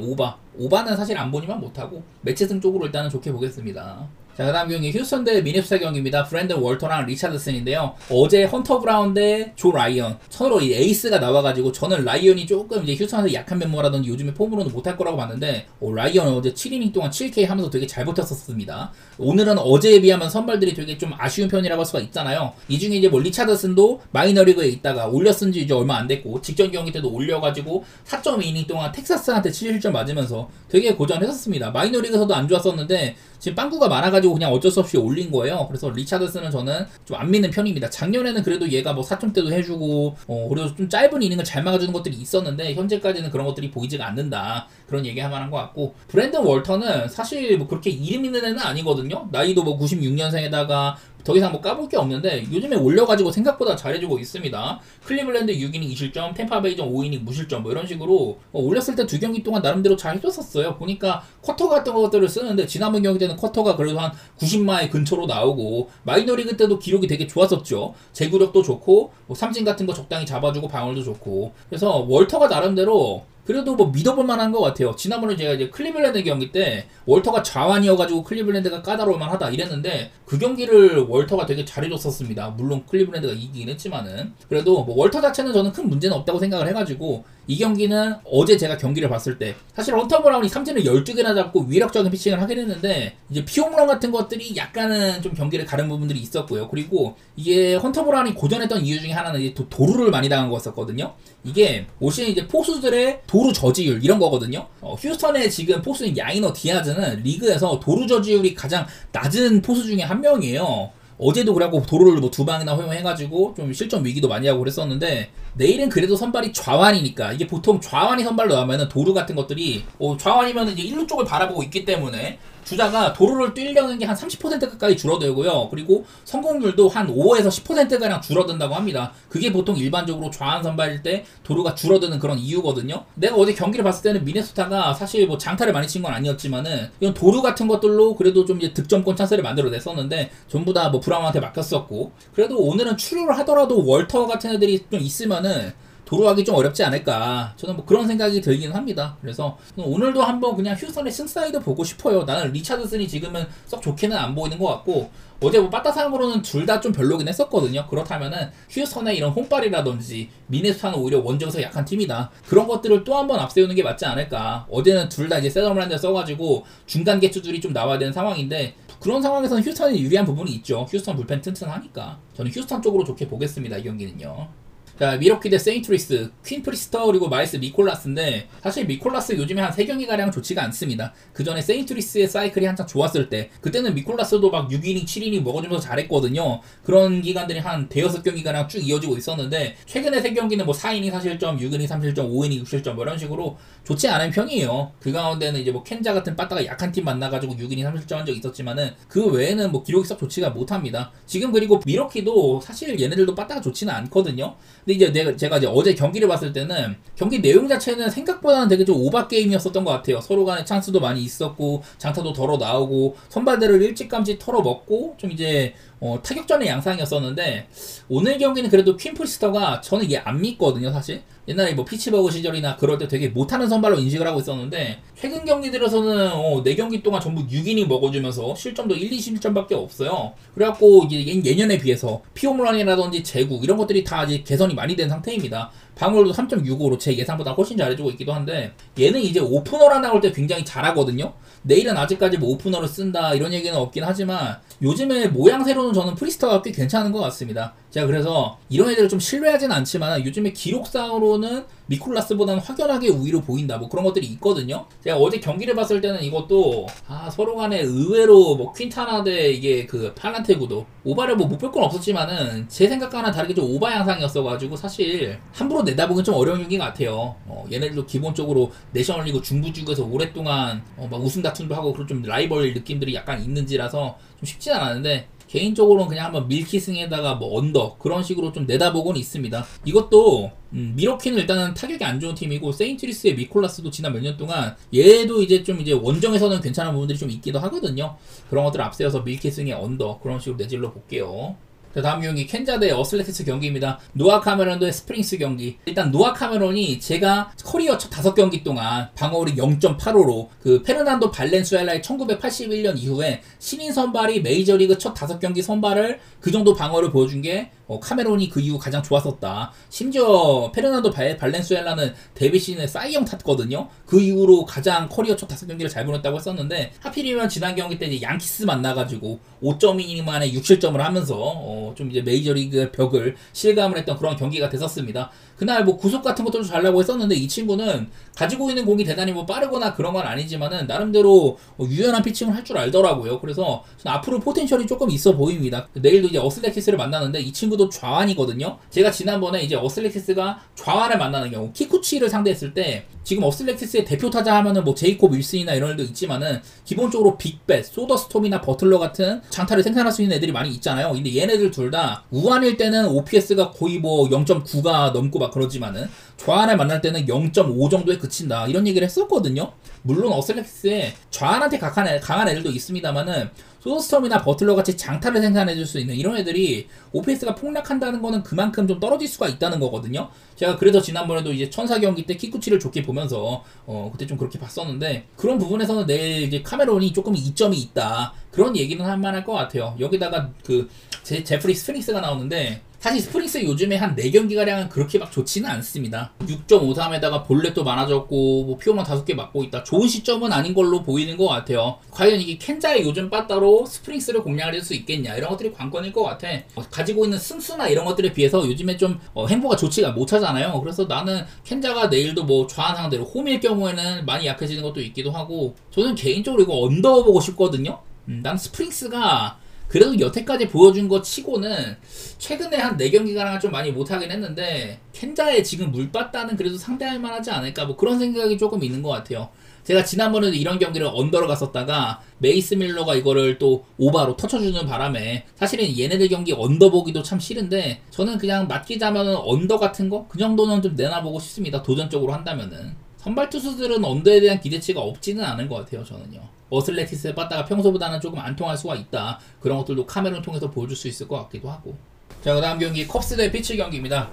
오바는 사실 안 보니만 못하고 매치승 쪽으로 일단은 좋게 보겠습니다. 자, 그 다음 경기 휴스턴 대 미네소타 경기입니다. 브랜든 월터랑 리차드슨인데요. 어제 헌터 브라운 대 조 라이언 서로 이 에이스가 나와가지고 저는 라이언이 조금 이제 휴스턴에서 약한 면모라든지 요즘에 폼으로는 못할 거라고 봤는데 라이언은 어제 7이닝 동안 7K 하면서 되게 잘 버텼었습니다. 오늘은 어제에 비하면 선발들이 되게 좀 아쉬운 편이라고 할 수가 있잖아요. 이 중에 이제 뭐 리차드슨도 마이너리그에 있다가 올렸은지 이제 얼마 안 됐고 직전 경기 때도 올려가지고 4.2이닝 동안 텍사스한테 7실점 맞으면서 되게 고전했었습니다. 마이너리그에서도 안 좋았었는데 지금 빵꾸가 많아가지고 그냥 어쩔 수 없이 올린 거예요. 그래서 리차드슨은 저는 좀 안 믿는 편입니다. 작년에는 그래도 얘가 뭐 4점대도 해주고 그래도 좀 짧은 이닝을 잘 막아주는 것들이 있었는데 현재까지는 그런 것들이 보이지가 않는다. 그런 얘기 할 만한 것 같고 브랜든 월터는 사실 뭐 그렇게 이름 있는 애는 아니거든요. 나이도 뭐 96년생에다가 더 이상 뭐 까볼 게 없는데 요즘에 올려가지고 생각보다 잘해주고 있습니다. 클리블랜드 6이닝 2실점, 템파베이전 5이닝 무실점 뭐 이런 식으로 올렸을 때 2경기 동안 나름대로 잘 해줬었어요. 보니까 쿼터 같은 것들을 쓰는데 지난번 경기 때는 쿼터가 그래도 한 90마일 근처로 나오고 마이너리그 때도 기록이 되게 좋았었죠. 제구력도 좋고 뭐 삼진 같은 거 적당히 잡아주고 방어도 좋고 그래서 월터가 나름대로 그래도 뭐 믿어볼 만한 것 같아요. 지난번에 제가 이제 클리블랜드 경기 때 월터가 좌완이어가지고 클리블랜드가 까다로울 만하다 이랬는데 그 경기를 월터가 되게 잘해줬었습니다. 물론 클리블랜드가 이기긴 했지만은 그래도 뭐 월터 자체는 저는 큰 문제는 없다고 생각을 해가지고 이 경기는 어제 제가 경기를 봤을 때 사실 헌터 브라운이 삼진을 12개나 잡고 위력적인 피칭을 하긴 했는데 이제 피홈런 같은 것들이 약간은 좀 경기를 가른 부분들이 있었고요. 그리고 이게 헌터 브라운이 고전했던 이유 중에 하나는 이제 도루를 많이 당한 거였었거든요. 이게 올 시즌 이제 포수들의 도루 저지율 이런 거거든요. 휴스턴의 지금 포수인 야이너 디아즈는 리그에서 도루 저지율이 가장 낮은 포수 중에 한 명이에요. 어제도 그래갖고 도루를 뭐 2방이나 허용해가지고 좀 실점 위기도 많이 하고 그랬었는데 내일은 그래도 선발이 좌완이니까 이게 보통 좌완이 선발로 나오면은 도루 같은 것들이 좌완이면 이제 1루 쪽을 바라보고 있기 때문에 주자가 도루를 뛰려는 게 한 30% 가까이 줄어들고요. 그리고 성공률도 한 5에서 10%가량 줄어든다고 합니다. 그게 보통 일반적으로 좌완 선발일 때 도루가 줄어드는 그런 이유거든요. 내가 어제 경기를 봤을 때는 미네소타가 사실 뭐 장타를 많이 친 건 아니었지만은 이런 도루 같은 것들로 그래도 좀 이제 득점권 찬스를 만들어냈었는데 전부 다 뭐 브라운한테 맡겼었고 그래도 오늘은 출루를 하더라도 월터 같은 애들이 좀 있으면은 도루하기 좀 어렵지 않을까. 저는 뭐 그런 생각이 들긴 합니다. 그래서 오늘도 한번 그냥 휴스턴의 승사이드 보고 싶어요. 나는 리차드슨이 지금은 썩 좋게는 안 보이는 것 같고, 어제 뭐 빠따상으로는 둘 다 좀 별로긴 했었거든요. 그렇다면은 휴스턴의 이런 홈발이라든지 미네소타는 오히려 원정에서 약한 팀이다. 그런 것들을 또 한번 앞세우는 게 맞지 않을까. 어제는 둘 다 이제 세더블란드를 써가지고 중간 개투들이 좀 나와야 되는 상황인데, 그런 상황에서는 휴스턴이 유리한 부분이 있죠. 휴스턴 불펜 튼튼하니까. 저는 휴스턴 쪽으로 좋게 보겠습니다. 이 경기는요. 자, 미러키 대 세인트루이스, 퀸 프리스터 그리고 마일스 미콜라스인데, 사실 미콜라스 요즘에 한 3경기가량 좋지가 않습니다. 그 전에 세인트루이스의 사이클이 한창 좋았을 때, 그때는 미콜라스도 막 6이닝, 7이닝 먹어주면서 잘했거든요. 그런 기간들이 한 대여섯 경기가량 쭉 이어지고 있었는데, 최근에 3경기는 뭐 4이닝 4실점, 6이닝 3실점, 5이닝 6실점 뭐 이런 식으로 좋지 않은 편이에요. 그 가운데는 이제 뭐 켄자 같은 빠따가 약한 팀 만나가지고 6이닝 3실점 한 적이 있었지만은, 그 외에는 뭐 기록이 썩 좋지가 못합니다. 지금 그리고 미러키도 사실 얘네들도 빠따가 좋지는 않거든요. 근데 이제 제가 이제 어제 경기를 봤을 때는 경기 내용 자체는 생각보다는 되게 좀 오바 게임이었었던 것 같아요. 서로 간에 찬스도 많이 있었고 장타도 덜어 나오고 선발들을 일찌감치 털어먹고 좀 이제 타격전의 양상이었었는데, 오늘 경기는 그래도 퀸 프리스터가 저는 이게 안 믿거든요. 사실 옛날에 뭐 피츠버그 시절이나 그럴 때 되게 못하는 선발로 인식을 하고 있었는데, 최근 경기들에서는 4경기 동안 전부 6이닝 먹어주면서 실점도 1, 2실점밖에 없어요. 그래갖고 이제 예년에 비해서 피홈런이라든지 제구 이런 것들이 다 아직 개선이 많이 된 상태입니다. 방울도 3.65로 제 예상보다 훨씬 잘해주고 있기도 한데, 얘는 이제 오프너라 나올 때 굉장히 잘하거든요. 내일은 아직까지 뭐 오프너를 쓴다 이런 얘기는 없긴 하지만, 요즘에 모양새로는 저는 프리스터가 꽤 괜찮은 것 같습니다. 제가 그래서 이런 애들을 좀 신뢰하진 않지만 요즘에 기록상으로는 미콜라스보다는 확연하게 우위로 보인다 뭐 그런 것들이 있거든요. 제가 어제 경기를 봤을 때는 이것도 서로 간에 의외로 뭐 퀸타나 대 이게 그 팔란테구도 오바를 뭐 못 볼 건 없었지만은 제 생각과는 다르게 좀 오바 양상이었어가지고 사실 함부로 내다보긴 좀 어려운 경기 같아요. 얘네들도 기본적으로 내셔널리그 중부지구에서 오랫동안 막 우승 다툼도 하고 그런 좀 라이벌 느낌들이 약간 있는지라서 좀 쉽진 않았는데, 개인적으로는 그냥 한번 밀키승에다가 뭐 언더 그런 식으로 좀 내다보고는 있습니다. 이것도 미러키는 일단은 타격이 안 좋은 팀이고, 세인트루이스의 미콜라스도 지난 몇 년 동안 얘도 이제 좀 이제 원정에서는 괜찮은 부분들이 좀 있기도 하거든요. 그런 것들 앞세워서 밀키승의 언더 그런 식으로 내질러 볼게요. 자, 다음 경기 켄자 대 어슬레티스 경기입니다. 노아 카메론 대 스프링스 경기. 일단 노아 카메론이 제가 커리어 첫 5경기 동안 방어율이 0.85로 그 페르난도 발렌수엘라의 1981년 이후에 신인 선발이 메이저리그 첫 5경기 선발을 그 정도 방어를 보여준 게 카메론이 그 이후 가장 좋았었다. 심지어 페르난도 발렌수엘라는 데뷔 시즌에 사이영 탔거든요. 그 이후로 가장 커리어 첫 5경기를 잘 보냈다고 했었는데, 하필이면 지난 경기 때 이제 양키스 만나가지고 5.2이닝 만에 6실점을 하면서 좀 이제 메이저리그 벽을 실감을 했던 그런 경기가 됐었습니다. 그날 뭐 구속 같은 것도 잘 나고 했었는데, 이 친구는 가지고 있는 공이 대단히 뭐 빠르거나 그런 건 아니지만은 나름대로 유연한 피칭을 할 줄 알더라고요. 그래서 앞으로 포텐셜이 조금 있어 보입니다. 내일도 이제 어슬레티스를 만나는데 이 친구도 좌완이거든요. 제가 지난번에 이제 어슬레티스가 좌완을 만나는 경우 키쿠치를 상대했을 때, 지금 어슬레티스의 대표 타자 하면은 뭐 제이콥 윌슨이나 이런 애도 있지만은 기본적으로 빅뱃, 소더스톰이나 버틀러 같은 장타를 생산할 수 있는 애들이 많이 있잖아요. 근데 얘네들 둘 다 우완일 때는 OPS가 거의 뭐 0.9가 넘고 막 그러지만은 좌완을 만날 때는 0.5 정도에 그친다 이런 얘기를 했었거든요. 물론 어슬레티스에 좌완한테 강한 애들도 있습니다만은 소더스톰이나 버틀러 같이 장타를 생산해줄 수 있는 이런 애들이 OPS가 폭락한다는 거는 그만큼 좀 떨어질 수가 있다는 거거든요. 제가 그래서 지난번에도 이제 천사 경기 때 키쿠치를 좋게 보면서 그때 좀 그렇게 봤었는데, 그런 부분에서는 내일 이제 카메론이 조금 이점이 있다 그런 얘기는 할 만할 것 같아요. 여기다가 그 제프리 스프링스가 나오는데, 사실 스프링스 요즘에 한 4경기가량은 그렇게 막 좋지는 않습니다. 6.53에다가 볼넷도 많아졌고 뭐 피홈런 5개 맞고 있다. 좋은 시점은 아닌 걸로 보이는 것 같아요. 과연 이게 켄자의 요즘 빠따로 스프링스를 공략할 수 있겠냐 이런 것들이 관건일 것 같아. 가지고 있는 승수나 이런 것들에 비해서 요즘에 좀 행보가 좋지가 못하잖아요. 그래서 나는 켄자가 내일도 뭐 좌한 상대로 홈일 경우에는 많이 약해지는 것도 있기도 하고, 저는 개인적으로 이거 언더 보고 싶거든요. 난 스프링스가 그래도 여태까지 보여준 것 치고는 최근에 한 4경기가량을 좀 많이 못하긴 했는데, 켄자의 지금 물바다는 그래도 상대할 만하지 않을까 뭐 그런 생각이 조금 있는 것 같아요. 제가 지난번에도 이런 경기를 언더로 갔었다가 메이스 밀러가 이거를 또 오바로 터쳐주는 바람에, 사실은 얘네들 경기 언더 보기도 참 싫은데 저는 그냥 맡기자면은 언더 같은 거 그 정도는 좀 내놔보고 싶습니다. 도전적으로 한다면은. 선발 투수들은 언더에 대한 기대치가 없지는 않은 것 같아요. 저는요. 어슬레티스에 빠따가 평소보다는 조금 안 통할 수가 있다. 그런 것들도 카메론 통해서 보여줄 수 있을 것 같기도 하고. 자, 그 다음 경기 컵스 대 피츠 경기입니다.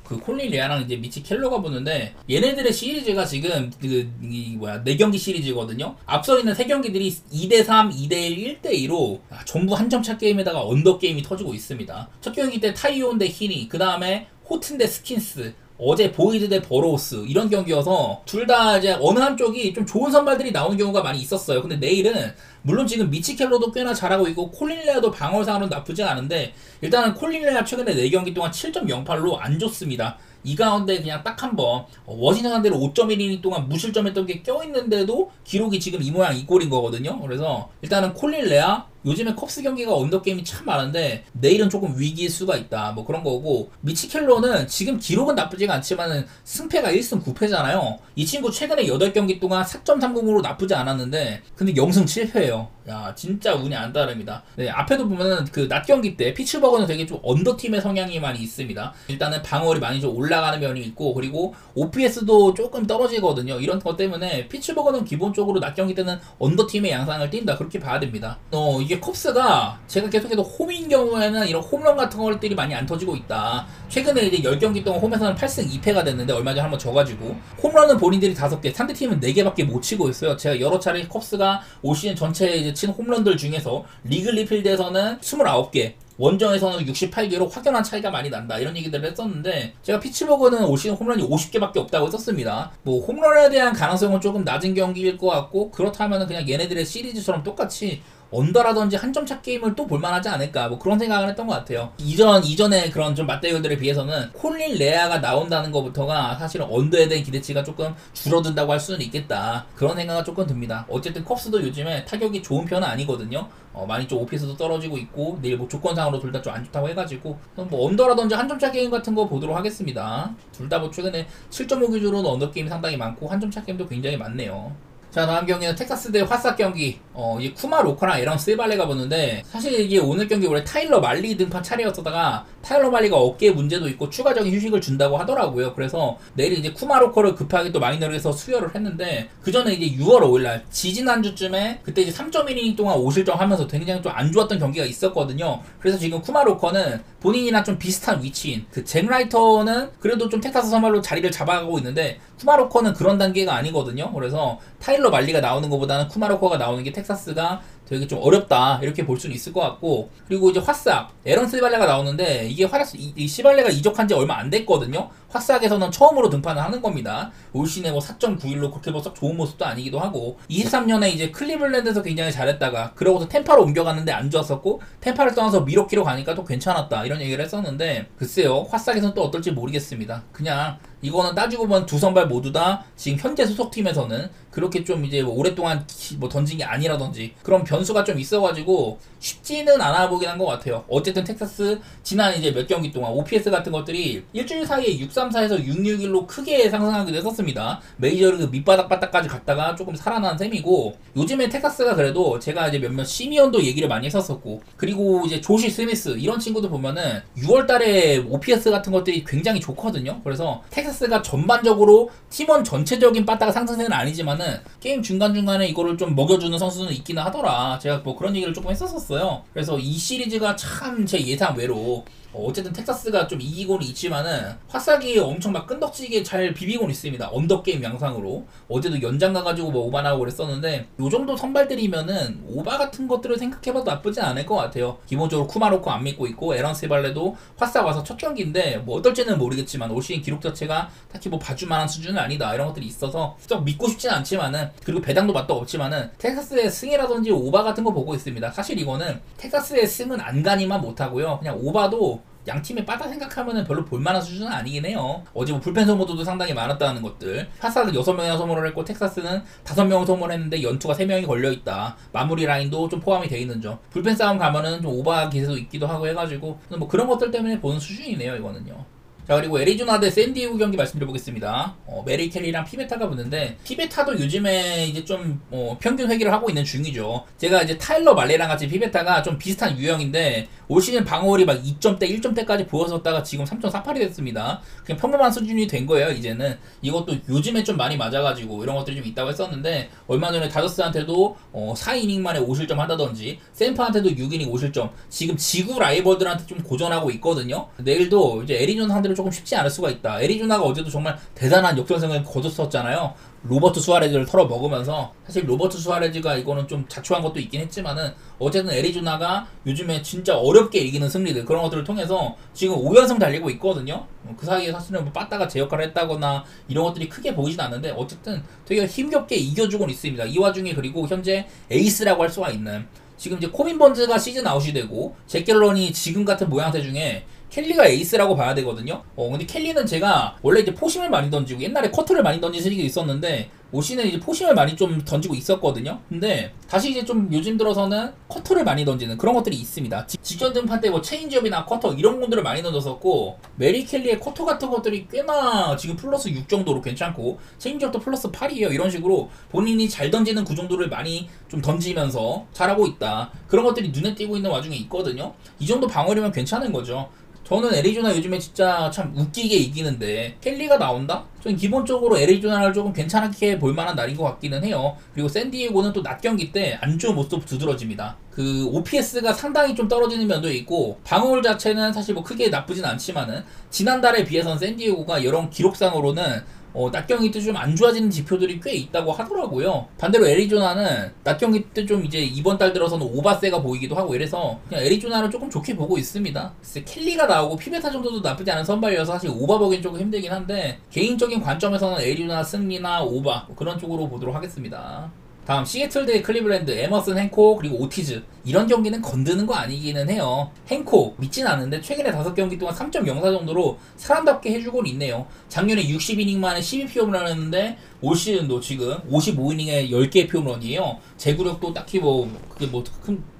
그 콜린 레아랑 이제 미치 켈러가 붙는데 얘네들의 시리즈가 지금 이 4경기 시리즈거든요. 앞서 있는 3경기들이 2대3, 2대1, 1대2로 전부 한 점 차 게임에다가 언더 게임이 터지고 있습니다. 첫 경기 때 타이온 대 히니, 그 다음에 호튼 대 스킨스, 어제 보이드 대 버로우스 이런 경기여서 둘 다 이제 어느 한쪽이 좀 좋은 선발들이 나오는 경우가 많이 있었어요. 근데 내일은 물론 지금 미치 켈러도 꽤나 잘하고 있고 콜린 레아도 방어상으로는 나쁘지 않은데 일단은 콜린 레아 최근에 4경기 동안 7.08로 안 좋습니다. 이 가운데 그냥 딱 한 번 워싱턴 상대로 5.1이닝 동안 무실점했던 게 껴있는데도 기록이 지금 이 모양 이 꼴인 거거든요. 그래서 일단은 콜린 레아 요즘에 컵스 경기가 언더게임이 참 많은데 내일은 조금 위기일 수가 있다 뭐 그런 거고, 미치 켈러는 지금 기록은 나쁘지가 않지만은 승패가 1승 9패잖아요. 이 친구 최근에 8경기 동안 4.30으로 나쁘지 않았는데 근데 0승 7패예요. 야 진짜 운이 안 따릅니다. 네, 앞에도 보면은 그 낮 경기 때 피츠버그는 되게 좀 언더팀의 성향이 많이 있습니다. 일단은 방어율이 많이 좀 올라가는 면이 있고 그리고 OPS도 조금 떨어지거든요. 이런 것 때문에 피츠버그는 기본적으로 낮 경기 때는 언더팀의 양상을 띈다 그렇게 봐야 됩니다. 이게 컵스가 제가 계속해서 홈인 경우에는 이런 홈런 같은 것들이 많이 안 터지고 있다. 최근에 이제 10경기 동안 홈에서는 8승 2패가 됐는데 얼마 전에 한번 져가지고 홈런은 본인들이 5개, 상대팀은 4개밖에 못 치고 있어요. 제가 여러 차례 컵스가 올 시즌 전체에 이제 친 홈런들 중에서 리글리 필드에서는 29개, 원정에서는 68개로 확연한 차이가 많이 난다 이런 얘기들을 했었는데 제가 피츠버그는 올 시즌 홈런이 50개밖에 없다고 했었습니다. 뭐 홈런에 대한 가능성은 조금 낮은 경기일 것 같고 그렇다면 그냥 얘네들의 시리즈처럼 똑같이 언더라든지 한 점 차 게임을 또 볼만하지 않을까 뭐 그런 생각을 했던 것 같아요. 이전에 그런 좀 맞대결들에 비해서는 콜린 레아가 나온다는 것부터가 사실은 언더에 대한 기대치가 조금 줄어든다고 할 수는 있겠다 그런 생각이 조금 듭니다. 어쨌든 컵스도 요즘에 타격이 좋은 편은 아니거든요. 많이 좀 오피스도 떨어지고 있고 내일 뭐 조건상으로 둘 다 좀 안 좋다고 해가지고 뭐 언더라든지 한 점 차 게임 같은 거 보도록 하겠습니다. 둘 다 뭐 최근에 7.5 기준으로는 언더 게임이 상당히 많고 한 점 차 게임도 굉장히 많네요. 자, 다음 경기는 텍사스 대 화사 경기. 이제 쿠마 로커랑 에런 스발레가 붙는데 사실 이게 오늘 경기 원래 타일러 말리 등판 차례였다가 타일러 말리가 어깨에 문제도 있고 추가적인 휴식을 준다고 하더라고요. 그래서 내일 이제 쿠마 로커를 급하게 또 마이너리그에서 수혈을 했는데 그 전에 이제 6월 5일날 지지난주쯤에 그때 이제 3.1이닝 동안 5실점 하면서 굉장히 좀 안 좋았던 경기가 있었거든요. 그래서 지금 쿠마 로커는 본인이랑 좀 비슷한 위치인 그 잭 라이터는 그래도 좀 텍사스 선발로 자리를 잡아가고 있는데 쿠마 로커는 그런 단계가 아니거든요. 그래서 타일러 말리가 나오는 것보다는 쿠마 로커가 나오는 게 텍사스가 되게 좀 어렵다 이렇게 볼 수는 있을 것 같고, 그리고 이제 화싹 에런 스발레가 나오는데 이게 이 시발레가 이적한 지 얼마 안 됐거든요. 화싹에서는 처음으로 등판을 하는 겁니다. 올 시즌에 뭐 4.91로 그렇게 뭐 썩 좋은 모습도 아니기도 하고 23년에 이제 클리블랜드에서 굉장히 잘했다가 그러고서 템파로 옮겨갔는데 안 좋았었고 템파를 떠나서 미러키로 가니까 또 괜찮았다 이런 얘기를 했었는데 글쎄요 화싹에서는 또 어떨지 모르겠습니다. 그냥 이거는 따지고 보면 두 선발 모두 다 지금 현재 소속팀에서는 그렇게 좀 이제 뭐 오랫동안 뭐 던진 게 아니라든지 그런 변수가 좀 있어가지고 쉽지는 않아 보긴 한 것 같아요. 어쨌든 텍사스 지난 이제 몇 경기 동안 OPS 같은 것들이 일주일 사이에 634에서 661로 크게 상승하기도 했었습니다. 메이저리그 밑바닥까지 갔다가 조금 살아난 셈이고, 요즘에 텍사스가 그래도 제가 이제 몇몇 시미언도 얘기를 많이 했었었고 그리고 이제 조시 스미스 이런 친구들 보면은 6월달에 OPS 같은 것들이 굉장히 좋거든요. 그래서 텍사스가 전반적으로 팀원 전체적인 빠따가 상승세는 아니지만은 게임 중간중간에 이거를 좀 먹여주는 선수는 있기는 하더라. 제가 뭐 그런 얘기를 조금 했었어요. 그래서 이 시리즈가 참 제 예상 외로 어쨌든 텍사스가 좀 이기고는 있지만은 화싹이 엄청 막 끈덕지게 잘 비비고는 있습니다. 언더게임 양상으로. 어제도 연장 가가지고 뭐 오바나고 그랬었는데 요 정도 선발들이면은 오바 같은 것들을 생각해봐도 나쁘지 않을 것 같아요. 기본적으로 쿠마로코 안 믿고 있고 에런 스발레도 화싹 와서 첫 경기인데 뭐 어떨지는 모르겠지만 올 시즌 기록 자체가 딱히 뭐 봐줄만한 수준은 아니다 이런 것들이 있어서 썩 믿고 싶진 않지만은, 그리고 배당도 맛도 없지만은 텍사스의 승이라든지 오바 같은 거 보고 있습니다. 사실 이거는 텍사스의 승은 안가니만 못하고요 그냥 오바도 양팀의 빠다 생각하면은 별로 볼만한 수준은 아니긴 해요. 어제 뭐 불펜 소모도 상당히 많았다는 것들. 화사는 6명이나 소모를 했고 텍사스는 5명을 소모를 했는데 연투가 3명이 걸려있다. 마무리 라인도 좀 포함이 돼 있는 점. 불펜 싸움 가면은 좀 오버 기세도 있기도 하고 해가지고 뭐 그런 것들 때문에 보는 수준이네요 이거는요. 자, 그리고 애리조나 대 샌디에고 경기 말씀드려보겠습니다. 메리 켈리랑 피베타가 붙는데 피베타도 요즘에 이제 좀 평균 회귀를 하고 있는 중이죠. 제가 이제 타일러 말레랑 같이 피베타가 좀 비슷한 유형인데 올 시즌 방어율이 막 2점대, 1점대까지 보였었다가 지금 3.48이 됐습니다. 그냥 평범한 수준이 된 거예요, 이제는. 이것도 요즘에 좀 많이 맞아가지고 이런 것들이 좀 있다고 했었는데, 얼마 전에 다저스한테도 4이닝 만에 5실점 한다든지, 샘프한테도 6이닝 5실점, 지금 지구 라이벌들한테 좀 고전하고 있거든요. 내일도 이제 애리조나 상대로 조금 쉽지 않을 수가 있다. 애리조나가 어제도 정말 대단한 역전승을 거뒀었잖아요. 로버트 수아레즈를 털어 먹으면서. 사실 로버트 수아레즈가 이거는 좀 자초한 것도 있긴 했지만은 어쨌든 애리조나가 요즘에 진짜 어렵게 이기는 승리들, 그런 것들을 통해서 지금 5연승 달리고 있거든요. 그 사이에 사실은 뭐 빠따가 제 역할을 했다거나 이런 것들이 크게 보이진 않는데 어쨌든 되게 힘겹게 이겨주곤 있습니다. 이 와중에 그리고 현재 에이스라고 할 수가 있는, 지금 이제 코빈 번즈가 시즌 아웃이 되고 잭 갤런이 지금 같은 모양새 중에 켈리가 에이스라고 봐야 되거든요. 근데 켈리는 제가 원래 이제 포심을 많이 던지고 옛날에 커터를 많이 던진 시기가 있었는데 올 시즌 이제 포심을 많이 좀 던지고 있었거든요. 근데 다시 이제 좀 요즘 들어서는 커터를 많이 던지는 그런 것들이 있습니다. 직전 등판 때 뭐 체인지업이나 커터 이런 공들을 많이 던졌었고, 메리 켈리의 커터 같은 것들이 꽤나 지금 플러스 6 정도로 괜찮고 체인지업도 플러스 8이에요. 이런 식으로 본인이 잘 던지는 그 정도를 많이 좀 던지면서 잘하고 있다. 그런 것들이 눈에 띄고 있는 와중에 있거든요. 이 정도 방어력이면 괜찮은 거죠. 저는 애리조나 요즘에 진짜 참 웃기게 이기는데 켈리가 나온다? 저는 기본적으로 애리조나를 조금 괜찮게 볼만한 날인 것 같기는 해요. 그리고 샌디에고는 또 낮 경기 때 안 좋은 모습 두드러집니다. 그 OPS가 상당히 좀 떨어지는 면도 있고 방어율 자체는 사실 뭐 크게 나쁘진 않지만은 지난달에 비해서는 샌디에고가 이런 기록상으로는 낮 경기 때 좀 안 좋아지는 지표들이 꽤 있다고 하더라고요. 반대로 애리조나는 낮 경기 때 좀 이제 이번 달 들어서는 오바세가 보이기도 하고 이래서 그냥 애리조나를 조금 좋게 보고 있습니다. 글쎄 켈리가 나오고 피베타 정도도 나쁘지 않은 선발이어서 사실 오바 보기엔 조금 힘들긴 한데 개인적인 관점에서는 애리조나 승리나 오바 뭐 그런 쪽으로 보도록 하겠습니다. 다음 시애틀 대 클리블랜드, 에머슨 행콕 그리고 오티즈. 이런 경기는 건드는 거 아니기는 해요. 행콕 믿진 않는데 최근에 5경기 동안 3.04 정도로 사람답게 해주곤 있네요. 작년에 60이닝 만에 12피 홈런을 했는데 올 시즌도 지금 55이닝에 10개의 피홈런이에요. 제구력도 딱히 뭐 그게 뭐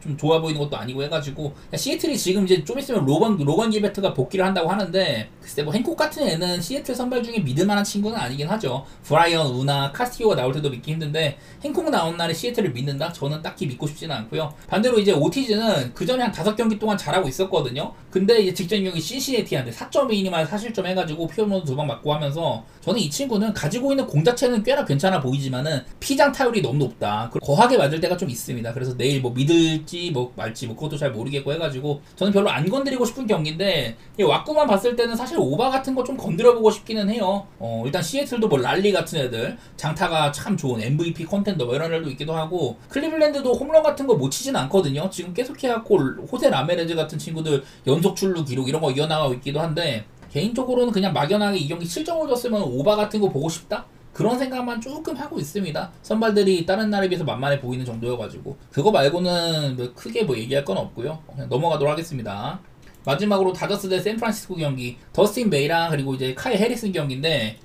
좀 좋아 보이는 것도 아니고 해가지고 시애틀이 지금 이제 좀 있으면 로건 길베트가 복귀를 한다고 하는데 글쎄 뭐 행콕 같은 애는 시애틀 선발 중에 믿을만한 친구는 아니긴 하죠. 브라이언, 우나, 카스티오가 나올 때도 믿기 힘든데 행콕 나온 날에 시애틀을 믿는다? 저는 딱히 믿고 싶지는 않고요. 반대로 이제 오티즈는 그 전에 한 5경기 동안 잘하고 있었거든요. 근데 이제 직전 경기 신시내티한테 4.2이닝만 사실점 해가지고 피홈런 2방 맞고 하면서 저는 이 친구는 가지고 있는 공 자체는 꽤나 괜찮아 보이지만은 피장 타율이 너무 높다. 거하게 맞을 때가 좀 있습니다. 그래서 내일 뭐 믿을지 뭐 말지 뭐 그것도 잘 모르겠고 해가지고 저는 별로 안 건드리고 싶은 경기인데 왁구만 봤을 때는 사실 오바 같은 거 좀 건드려보고 싶기는 해요. 일단 시애틀도 뭐 랄리 같은 애들, 장타가 참 좋은 MVP 컨텐더 뭐 이런 애들도 있기도 하고, 클리블랜드도 홈런 같은 거 못 치진 않거든요. 지금 계속 해갖고 호세 라메레즈 같은 친구들 연속 출루 기록 이런 거 이어나가고 있기도 한데 개인적으로는 그냥 막연하게 이 경기 실점을 줬으면 오바 같은 거 보고 싶다? 그런 생각만 조금 하고 있습니다. 선발들이 다른 날에 비해서 만만해 보이는 정도여가지고 그거 말고는 뭐 크게 뭐 얘기할 건 없고요. 그냥 넘어가도록 하겠습니다. 마지막으로 다저스 대 샌프란시스코 경기, 더스틴 메이랑 그리고 이제 카이 해리슨 경기인데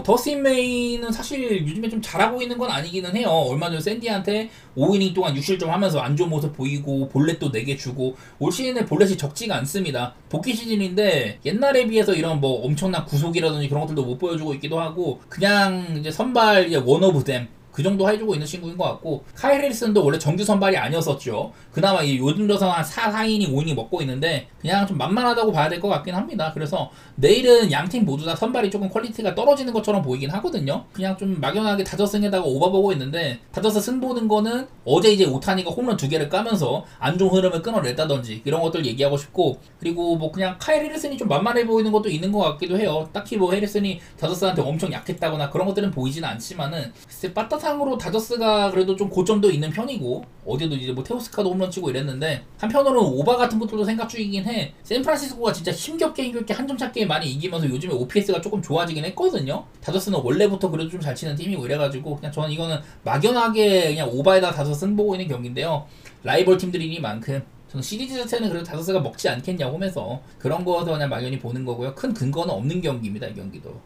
더스틴 메이는 사실 요즘에 좀 잘하고 있는 건 아니기는 해요. 얼마 전 샌디한테 5이닝 동안 6실점 하면서 안 좋은 모습 보이고 볼넷도 4개 주고 올 시즌에 볼넷이 적지가 않습니다. 복귀 시즌인데 옛날에 비해서 이런 뭐 엄청난 구속이라든지 그런 것들도 못 보여주고 있기도 하고 그냥 이제 선발 이제 원 오브 댐 그 정도 해주고 있는 친구인 것 같고, 카일 해리슨도 원래 정규 선발이 아니었었죠. 그나마 요즘 들어서 한 4이닝 5이닝 먹고 있는데 그냥 좀 만만하다고 봐야 될 것 같긴 합니다. 그래서 내일은 양팀 모두 다 선발이 조금 퀄리티가 떨어지는 것처럼 보이긴 하거든요. 그냥 좀 막연하게 다저스에다가 오버 보고 있는데, 다저스 승 보는 거는 어제 이제 오타니가 홈런 2개를 까면서 안 좋은 흐름을 끊어냈다든지 이런 것들 얘기하고 싶고, 그리고 뭐 그냥 카일 해리슨이 좀 만만해 보이는 것도 있는 것 같기도 해요. 딱히 뭐 해리슨이 다저스한테 엄청 약했다거나 그런 것들은 보이지는 않지만은 글쎄 빠따상으로 다저스가 그래도 좀 고점도 있는 편이고 어제도 이제 뭐 테오스카도 홈런 치고 이랬는데 한편으로는 오바 같은 것들도 생각 중이긴 해. 샌프란시스코가 진짜 힘겹게 한 점 찾기에 많이 이기면서 요즘에 OPS가 조금 좋아지긴 했거든요. 다저스는 원래부터 그래도 좀 잘 치는 팀이고 이래가지고 그냥 저는 이거는 막연하게 그냥 오바에다 다저스 승 보고 있는 경기인데요. 라이벌 팀들이니만큼 저는 시리즈 자체는 그래도 다저스가 먹지 않겠냐 홈에서 그런 거서 그냥 막연히 보는 거고요. 큰 근거는 없는 경기입니다, 이 경기도.